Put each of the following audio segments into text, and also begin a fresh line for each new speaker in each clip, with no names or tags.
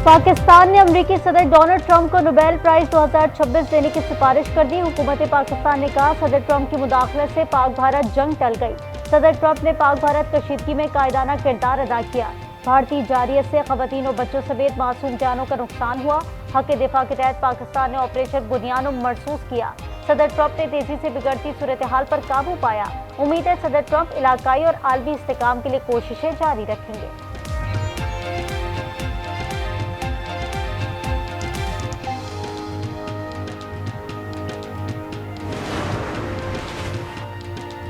पाकिस्तान ने अमेरिकी सदर डोनाल्ड ट्रंप को नोबेल प्राइज 2026 देने की सिफारिश कर दी। हुकूमत पाकिस्तान ने कहा, सदर ट्रंप की मुदाखलत से पाक भारत जंग टल गई। सदर ट्रंप ने पाक भारत कशीदगी में कायदाना किरदार अदा किया। भारतीय जारियत से खवातीन और बच्चों समेत मासूम जानों का नुकसान हुआ। हक दिफा के तहत पाकिस्तान ने ऑपरेशन बुनियानो महसूस किया। सदर ट्रंप ने तेजी से बिगड़ती सूरत हाल पर काबू पाया। उम्मीद है सदर ट्रंप इलाकाई और आलमी इस्तेकाम के लिए कोशिशें जारी रखेंगे।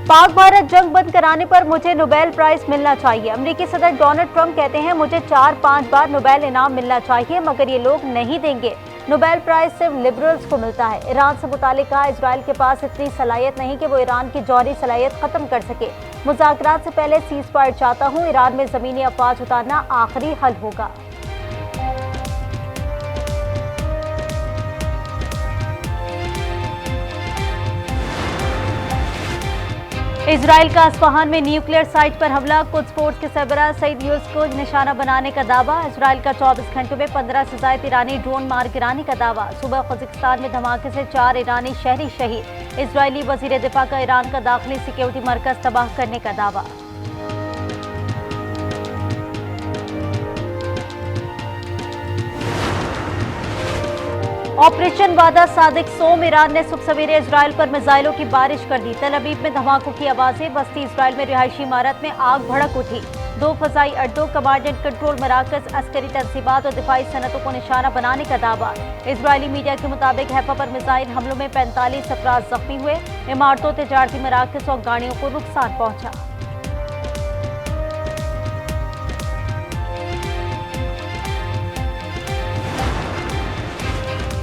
पाक भारत जंग बंद कराने पर मुझे नोबेल प्राइज मिलना चाहिए। अमेरिकी सदर डोनाल्ड ट्रंप कहते हैं, मुझे 4-5 बार नोबेल इनाम मिलना चाहिए, मगर ये लोग नहीं देंगे। नोबेल प्राइज सिर्फ लिबरल्स को मिलता है। ईरान से मुतालिक कहा, इजराइल के पास इतनी सलाहियत नहीं कि वो ईरान की जौहरी सलाहियत खत्म कर सके। मुज़ाकरात से पहले सीज फायर चाहता हूँ। ईरान में जमीनी अफवाज उतारना आखिरी हल होगा। इजराइल का अस्फहान में न्यूक्लियर साइट पर हमला। कुछ फोर्स के सरबराह सईद यूसुफ को निशाना बनाने का दावा। इजराइल का 24 घंटों में 15 से ज्यादा ईरानी ड्रोन मार गिराने का दावा। सुबह कजाकिस्तान में धमाके से 4 ईरानी शहरी शहीद। इजरायली वजीर दिफा का ईरान का दाखिली सिक्योरिटी मरकज तबाह करने का दावा। ऑपरेशन वादा सादिक सोम। ईरान ने सुबह सवेरे इजराइल पर मिसाइलों की बारिश कर दी। तल अवीव में धमाकों की आवाजें। बस्ती इजराइल में रिहायशी इमारत में आग भड़क उठी। 2 फजाई अड्डों, कमांड एंड कंट्रोल मराकज, अस्करी तनसीबात और दिफाई सनतों को निशाना बनाने का दावा। इजरायली मीडिया के मुताबिक हैफा पर मिसाइल हमलों में 45 अफराद जख्मी हुए। इमारतों, तिजारती मराकज और गाड़ियों को नुकसान पहुंचा।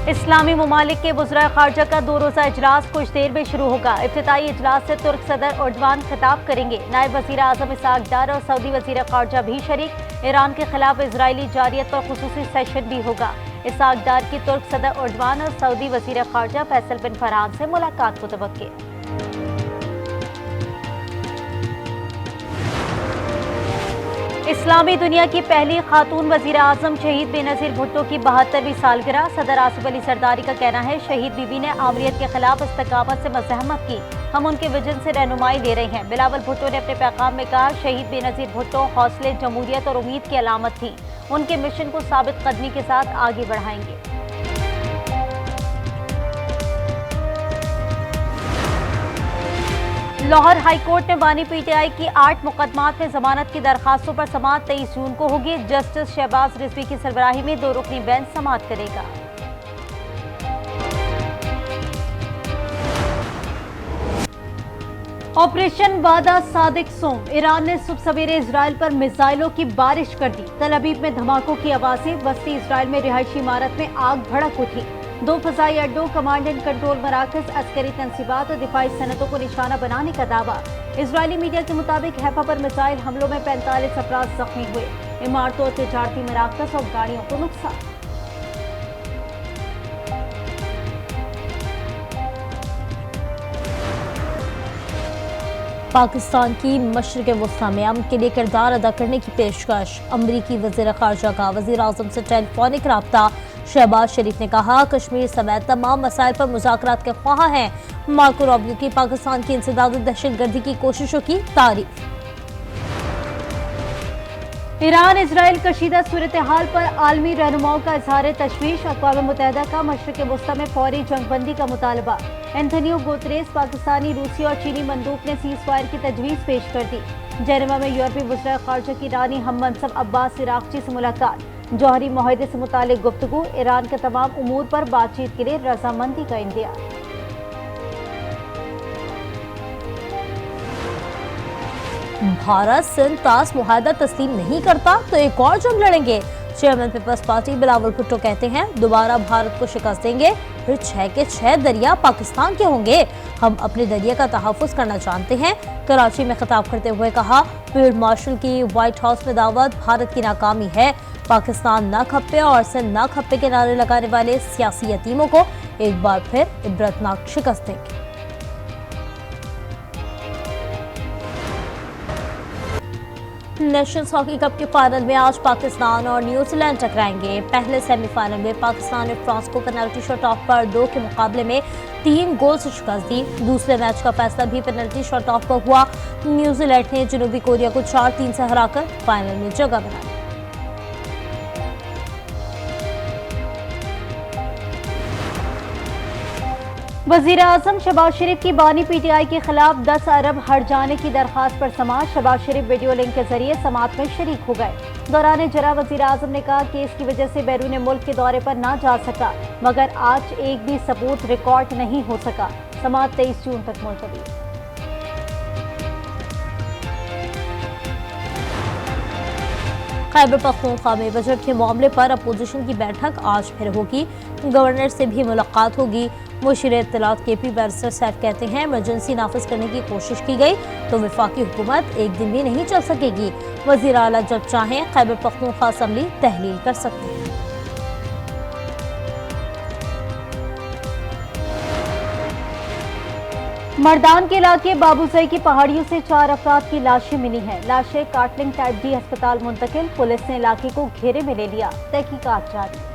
इस्लामी ममालिक के वज़राए ख़ारजा का 2 रोज़ा इजलास कुछ देर में शुरू होगा। इफ्तिताई इजलास से तुर्क सदर एर्दोगान खिताब करेंगे। नायब वज़ीर आज़म इसहाक डार और सऊदी वज़ीर ख़ारजा भी शरीक। ईरान के खिलाफ इजरायली जारियत पर खुसूसी सेशन भी होगा। इसहाक डार की तुर्क सदर एर्दोगान और सऊदी वज़ीर ख़ारजा फैसल बिन फरहान से मुलाकात मुतवक्किल। इस्लामी दुनिया की पहली खातून वजीर आजम शहीद बेनज़ीर भुट्टो की 72वीं सालगिरह। सदर आसिफ अली सरदारी का कहना है, शहीद बीबी ने आमरीत के खिलाफ इस्तकामत से मज़ाहमत की। हम उनके विजन से रहनुमाई दे रहे हैं। बिलावल भुट्टो ने अपने पैगाम में कहा, शहीद बेनज़ीर भुट्टो हौसले, जमहूरियत और उम्मीद की अलामत थी। उनके मिशन को साबित कदमी के साथ आगे बढ़ाएंगे। लाहौर हाईकोर्ट ने बानी पीटीआई की 8 मुकदमात में जमानत की दरखास्तों पर समाअत 23 जून को होगी। जस्टिस शहबाज रिजवी की सरबराही में 2 रुकनी बेंच समाअत करेगा। ऑपरेशन वादा सादिक सोम। ईरान ने सुबह सवेरे इजराइल पर मिसाइलों की बारिश कर दी। तल अवीव में धमाकों की आवाजें। बस्ती इजराइल में रिहायशी इमारत में आग भड़क उठी। 2 फजाई अड्डों, कमांड एंड कंट्रोल मराकज, अस्करी तनसीबात और दिफाई सनतों को निशाना बनाने का दावा। इजरायली मीडिया के मुताबिक हैफा पर मिसाइल हमलों में 45 अफराद जख्मी हुए। इमारतों, तिजारती मराकज और गाड़ियों को नुकसान।
पाकिस्तान की मशरिक़ वस्ता में अमन के लिए किरदार अदा करने की पेशकश। अमरीकी वज़ीर ख़ारजा का वज़ीर आज़म से टेलीफोनिक रब्ता। शहबाज शरीफ ने कहा, कश्मीर समेत तमाम मसाइल पर मुज़ाकरात के ख्वाह हैं। मार्को रूबियो की पाकिस्तान की इंसदाद दहशतगर्दी की कोशिशों की तारीफ।
ईरान इजराइल कशीदा सूरत हाल पर आलमी रहनुमाओं का इजहार तशवीश। अक़वाम मुत्तहिदा का मशरिक़ वस्ता में फौरी जंगबंदी का मुतालबा। एंथोनियो गुतेरेस, पाकिस्तानी, रूसी और चीनी मंदूक ने सीज फायर की तजवीज़ पेश कर दी। जेनेवा में यूरोपीय वज़ीर ख़ारजा की रानी हम मनसब अब्बास इराक़ची से मुलाकात। जौहरी मुआहदे से मुतालिक गुफ्तगू। ईरान के तमाम उमूर पर बातचीत के लिए रजामंदी का इंदिया।
भारत सिंध तास मुआहदा तस्लीम नहीं करता तो एक और जंग लड़ेंगे। चेयरमैन पीपल्स पार्टी बिलावल भुट्टो कहते हैं, दोबारा भारत को शिकस्त देंगे, फिर 6 के 6 दरिया पाकिस्तान के होंगे। हम अपने दरिया का तहफ़्फ़ुज़ करना जानते हैं। कराची में खिताब करते हुए कहा, फील्ड मार्शल की व्हाइट हाउस में दावत भारत की नाकामी है। पाकिस्तान ना खप्पे और सिंध ना खप्पे के नारे लगाने वाले सियासी यतीमों को एक बार फिर इबरतनाक शिकस्त देंगे। नेशंस हॉकी कप के फाइनल में आज पाकिस्तान और न्यूजीलैंड टकराएंगे। पहले सेमीफाइनल में पाकिस्तान ने फ्रांस को पेनल्टी शॉट ऑफ पर 2 के मुकाबले में 3 गोल से शिकस्त दी। दूसरे मैच का फैसला भी पेनल्टी शॉट ऑफ पर हुआ। न्यूजीलैंड ने जनूबी कोरिया को 4-3 से हराकर फाइनल में जगह बनाई।
वज़ीर-ए-आज़म शहबाज शरीफ की बानी पीटीआई के खिलाफ 10 अरब हट जाने की दरखास्त पर समाअत। शहबाज शरीफ वीडियो लिंक के जरिए समाअत में शरीक हो गए। दौरान इजरा वज़ीर-ए-आज़म ने कहा कि इसकी वजह से बैरून मुल्क के दौरे पर ना जा सका, मगर आज एक भी सबूत रिकॉर्ड नहीं हो सका। समाअत 23 जून तक मुलतवी।
खैबर पख्तूनख्वा में बजट के मामले पर अपोजिशन की बैठक आज फिर होगी। गवर्नर से भी मुलाकात होगी। मुशीर इत्तलात केपी बैरिस्टर सैफ कहते हैं, इमरजेंसी नाफिज करने की कोशिश की गई तो वफाकी हुकूमत एक दिन भी नहीं चल सकेगी। वज़ीर आला जब चाहें खैबर पख्तूनख्वा असम्बली तहलील कर सकते हैं।
मर्दान के इलाके बाबूसई की पहाड़ियों से 4 अफराद की लाशें मिली हैं। लाशें काटलिंग टाइप डी अस्पताल मुंतकिल। पुलिस ने इलाके को घेरे में ले लिया। तहकीकात जारी।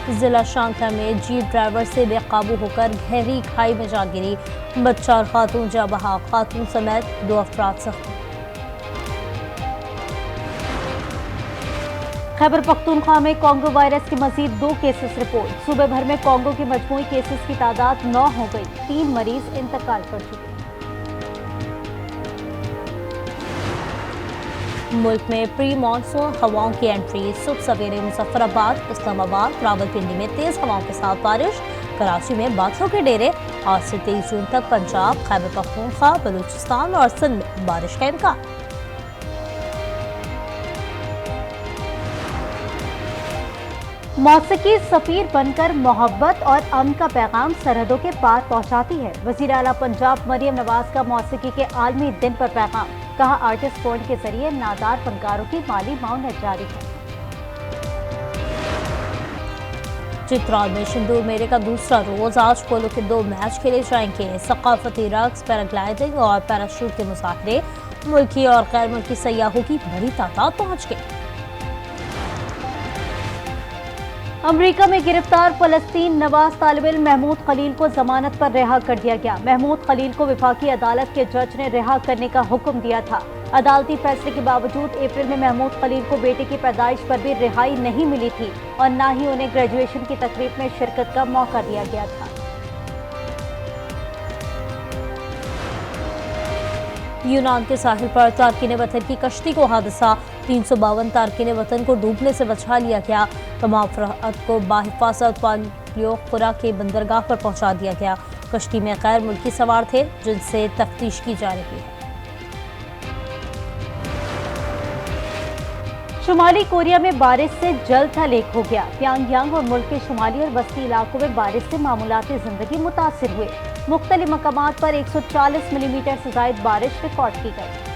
जिला शांखला में जीप ड्राइवर से बेकाबू होकर गहरी खाई में जा गिरी। बच्चा और खातून जा बहा। खातून समेत 2 अफराद जख्मी।
खैबर पख्तूनख्वा में कोंगो वायरस के मजीद 2 केसेस रिपोर्ट। सूबे भर में कोंगो के मजमूई केसेस की तादाद 9 हो गई। 3 मरीज इंतकाल कर चुके।
मुल्क में प्री मानसून हवाओं की एंट्री। सुबह सवेरे मुजफ्फराबाद, इस्लामाबाद, रावलपिंडी में तेज हवाओं के साथ बारिश। कराची में बादलों के डेरे। आज से 23 जून तक पंजाब, खैबर पख्तूनख्वा, बलूचिस्तान और सिंध में बारिश का इम्कान।
मौसीकी सफीर बनकर मोहब्बत और अमन का पैगाम सरहदों के पार पहुंचाती है। वज़ीर आला पंजाब मरियम नवाज का मौसीकी के आलमी दिन पर पैगाम। कहा, आर्टिस्ट पॉइंट के जरिए नादार फनकारों की माली माउनत जारी है।
चित्राल में सिंदूर मेले का दूसरा रोज। आज पोलो के 2 मैच खेले जाएंगे। सकाफती रक्स, पैराग्लाइडिंग और पैराशूट के मुजाहरे। मुल्की और गैर मुल्की सयाहों की बड़ी तादाद पहुंच गई।
अमेरिका में गिरफ्तार फलस्तीन नवाज तालिब इल्म महमूद खलील को जमानत पर रिहा कर दिया गया। महमूद खलील को वफाकी अदालत के जज ने रिहा करने का हुक्म दिया था। अदालती फैसले के बावजूद अप्रैल में महमूद खलील को बेटे की पैदाइश पर भी रिहाई नहीं मिली थी और न ही उन्हें ग्रेजुएशन की तकरीब में शिरकत का मौका दिया गया था।
यूनान के साहिल पर तारकीन वतन की कश्ती को हादसा। 352 तारकीन वतन को डूबने से बचा लिया गया। तमाम अफराद को बाहिफाजत वालियोखुरा के बंदरगाह पर पहुंचा दिया गया। कश्ती में गैर मुल्की सवार थे जिनसे तफ्तीश की जा रही है।
शुमाली कोरिया में बारिश से जल थल एक हो गया। प्यांगयांग और मुल्क के शुमाली और बस्ती इलाकों में बारिश से मामूलाती जिंदगी मुतासिर हुए। मुख्तलिफ मकामात पर 140 मिलीमीटर से ज्यादा बारिश रिकॉर्ड की गई।